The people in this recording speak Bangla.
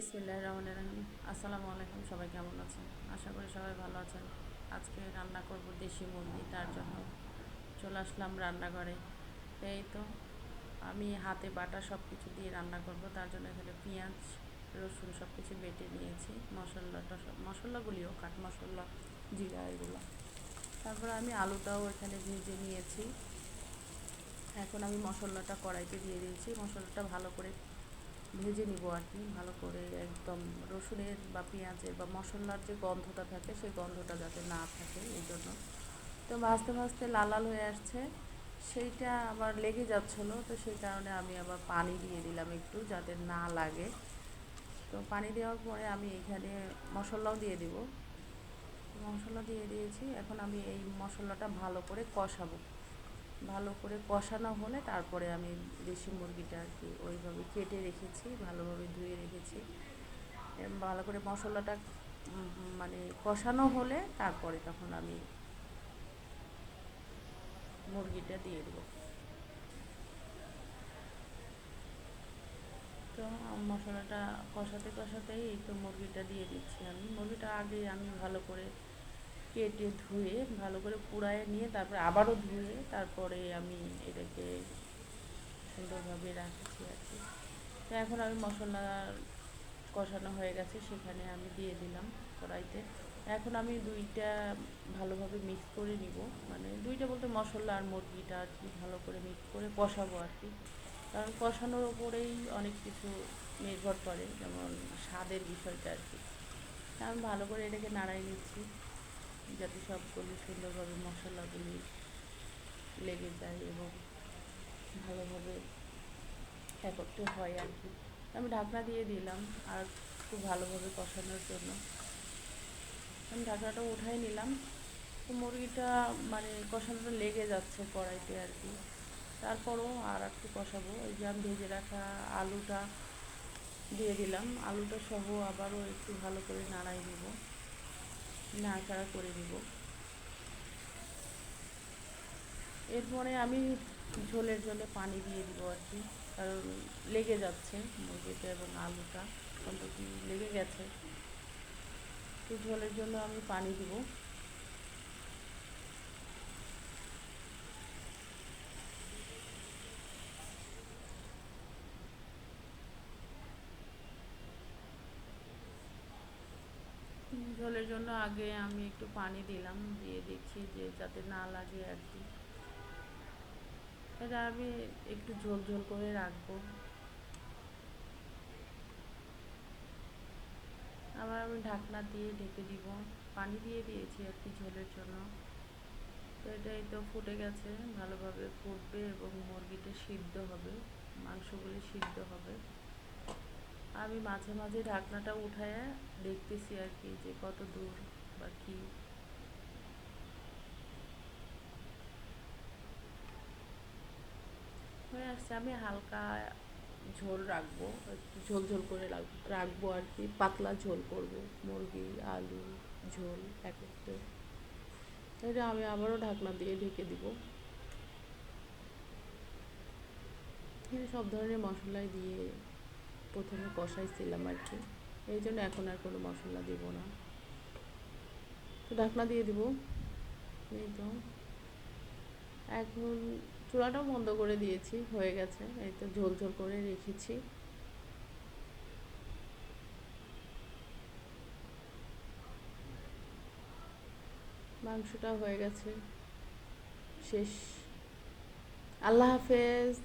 বিসমিল্লাহির রহমানির রহিম। আসসালামু আলাইকুম, সবাই কেমন আছেন? আশা করি সবাই ভালো আছেন। আজকে রান্না করব দেশি মুরগি, তার জন্য চলে আসলাম রান্নাঘরে। এই তো আমি হাতে বাটা সব কিছু দিয়ে রান্না করব, তার জন্য এখানে পেঁয়াজ রসুন সব কিছু বেটে নিয়েছি। মশলাগুলিও কাঠ মশলা, জিরা, এগুলো। তারপরে আমি আলুটাও এখানে ভেজে নিয়েছি। এখন আমি মশলাটা কড়াইতে দিয়ে দিয়েছি। মশলাটা ভালো করে ভেজে নিব আর কি, ভালো করে একদম রসুনের বা পেঁয়াজের বা মশলার যে গন্ধটা থাকে সেই গন্ধটা যাতে না থাকে এই জন্য। তো ভাজতে ভাজতে লাল লাল হয়ে আসছে, সেইটা আবার লেগে যাচ্ছিলো, তো সেই কারণে আমি আবার পানি দিয়ে দিলাম একটু, যাতে না লাগে। তো পানি দেওয়ার পরে আমি এখানে মশলাও দিয়ে দিব। মশলা দিয়ে দিয়েছি। এখন আমি এই মশলাটা ভালো করে কষাবো। ভালো করে কষানো হলে তারপরে আমি দেশি মুরগিটা আর কি ওইভাবে কেটে রেখেছি, ভালোভাবে ধুয়ে রেখেছি। ভালো করে মশলাটা মানে কষানো হলে তারপরে তখন আমি মুরগিটা দিয়ে দেবো। তো মশলাটা কষাতে কষাতেই এই তো মুরগিটা দিয়ে দিচ্ছি। আমি মুরগিটা আগে আমি ভালো করে কেটে ধুয়ে ভালো করে পুড়ায় নিয়ে তারপরে আবারও ধুয়ে তারপরে আমি এটাকে সুন্দরভাবে রাখছি আর কি। তো এখন আমি মশলা কষানো হয়ে গেছে, সেখানে আমি দিয়ে দিলাম কড়াইতে। এখন আমি দুইটা ভালোভাবে মিক্স করে নিব, মানে দুইটা বলতে মশলা আর মুরগিটা আর কি ভালো করে মিক্স করে কষাবো আর কি। কারণ কষানোর ওপরেই অনেক কিছু নির্ভর করে, যেমন স্বাদের বিষয়টা আর কি। আমি ভালো করে এটাকে নাড়াই নিচ্ছি, যাতে সবগুলি সুন্দরভাবে মশলাগুলি লেগে যায় এবং ভালোভাবে একত্রে হয় আর কি। আমি ঢাকনা দিয়ে দিলাম আর খুব ভালোভাবে কষানোর জন্য। আমি ঢাকনাটা উঠাই নিলাম। তো মুরগিটা মানে কষানোটা লেগে যাচ্ছে কড়াইতে আর কি। তারপরও আর একটু কষাবো। ওই যে আমি ভেজে রাখা আলুটা দিয়ে দিলাম। আলুটা সহ আবারও একটু ভালো করে নাড়াই দিব, নাড়াচাড়া করে দিব। এরপরে আমি ঝোলের জন্য পানি দিয়ে দিব আর কি, কারণ লেগে যাচ্ছে মুরগিটা এবং আলুটা সম্প্রতি লেগে গেছে। তো ঝোলের জন্য আমি পানি দিব। ঝোলের জন্য আগে আমি একটু পানি দিলাম, দিয়ে দেখছি যে যাতে না লাগে আর কি। এটা আমি একটু ঝোল ঝোল করে রাখবো। আবার আমি ঢাকনা দিয়ে ঢেকে দিব। পানি দিয়ে দিয়েছি আর কি ঝোলের জন্য। তো এটাই তো ফুটে গেছে, ভালোভাবে ফুটবে এবং মুরগিটা সিদ্ধ হবে, মাংসগুলি সিদ্ধ হবে। আমি মাঝে মাঝে ঢাকনাটা উঠায় দেখতেছি আর কি যে কত দূর বা কী হয়ে আসছে। আমি হালকা ঝোল রাখবো, একটু ঝোল ঝোল করে রাখবো আর কি, পাতলা ঝোল করব। মুরগি আলু ঝোল একত্রে। এটা আমি আবারও ঢাকনা দিয়ে ঢেকে দিব। এখানে সব ধরনের মশলাই দিয়ে প্রথমে কষাইছিলাম আর কি, এই জন্য এখন আর কোনো মশলা দেব না। তো ঢাকনা দিয়ে দিব। এই তো এখন চুলাটাও বন্ধ করে দিয়েছি, হয়ে গেছে। এই তো ঝোল ঝোল করে রেখেছি। মাংসটা হয়ে গেছে, শেষ। আল্লাহ হাফেজ।